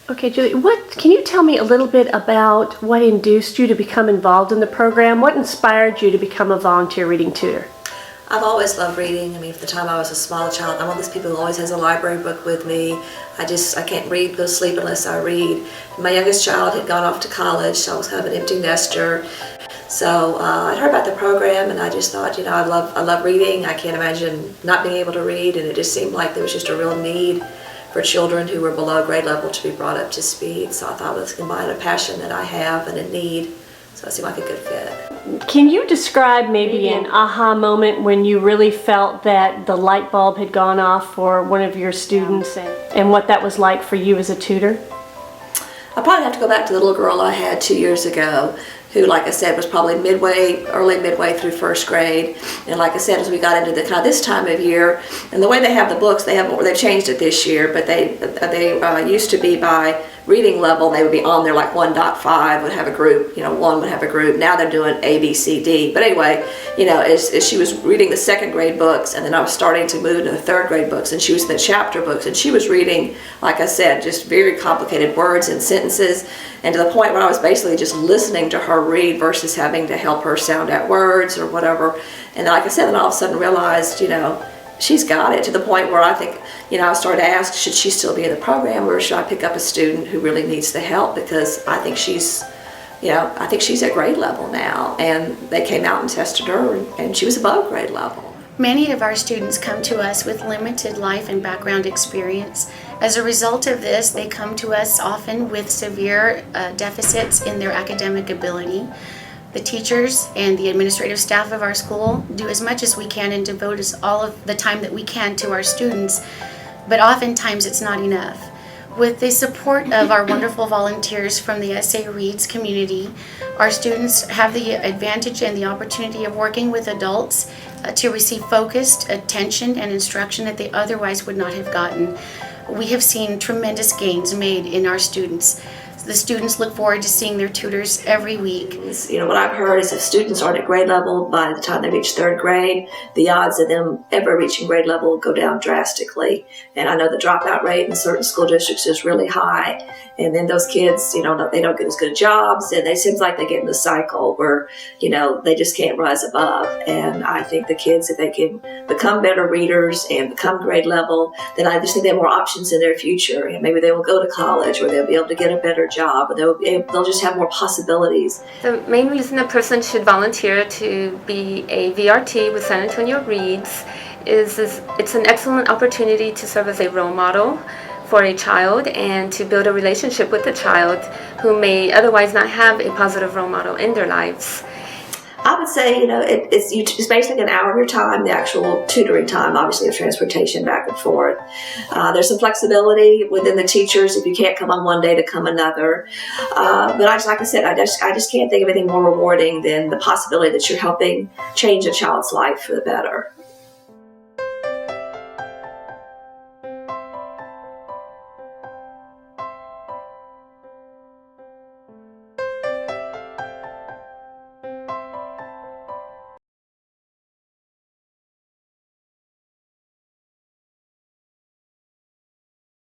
Okay, Julie, can you tell me a little bit about what induced you to become involved in the program? What inspired you to become a volunteer reading tutor? I've always loved reading. I mean, from the time I was a small child, I'm one of those people who always has a library book with me. I can't go to sleep unless I read. My youngest child had gone off to college, so I was kind of an empty nester. So I heard about the program, and I just thought, I love reading. I can't imagine not being able to read, and it just seemed like there was just a real need for children who were below grade level to be brought up to speed. So I thought let's combine a passion that I have and a need. So it seemed like a good fit. Can you describe maybe an aha moment when you really felt that the light bulb had gone off for one of your students and what that was like for you as a tutor? I probably have to go back to the little girl I had 2 years ago who, like I said, was probably early midway through first grade. And like I said, as we got into the kind of this time of year, and the way they have the books, they've changed it this year, but they used to be by reading level. They would be on there like 1.5 would have a group, 1 would have a group. Now they're doing A, B, C, D. But anyway, as she was reading the second grade books, and then I was starting to move to the third grade books, and she was in the chapter books, and she was reading, like I said, just very complicated words and sentences, and to the point where I was basically just listening to her read versus having to help her sound out words or whatever. And like I said, then all of a sudden realized, she's got it, to the point where I think, I started to ask, should she still be in the program, or should I pick up a student who really needs the help? Because I think she's at grade level now, and they came out and tested her, and she was above grade level. Many of our students come to us with limited life and background experience. As a result of this, they come to us often with severe deficits in their academic ability. The teachers and the administrative staff of our school do as much as we can and devote all of the time that we can to our students, but oftentimes it's not enough. With the support of our wonderful volunteers from the SAReads community, our students have the advantage and the opportunity of working with adults to receive focused attention and instruction that they otherwise would not have gotten. We have seen tremendous gains made in our students. The students look forward to seeing their tutors every week. What I've heard is if students aren't at grade level by the time they reach third grade, the odds of them ever reaching grade level go down drastically. And I know the dropout rate in certain school districts is really high. And then those kids, they don't get as good jobs, and it seems like they get in the cycle where, they just can't rise above. And I think the kids, if they can become better readers and become grade level, then I just think they have more options in their future. And maybe they will go to college, or they'll be able to get a better job, or they'll just have more possibilities. The main reason a person should volunteer to be a VRT with San Antonio Reads is it's an excellent opportunity to serve as a role model for a child and to build a relationship with a child who may otherwise not have a positive role model in their lives. I would say, it's basically an hour of your time, the actual tutoring time, obviously, of transportation back and forth. There's some flexibility within the teachers if you can't come on one day to come another. But like I said, I just can't think of anything more rewarding than the possibility that you're helping change a child's life for the better.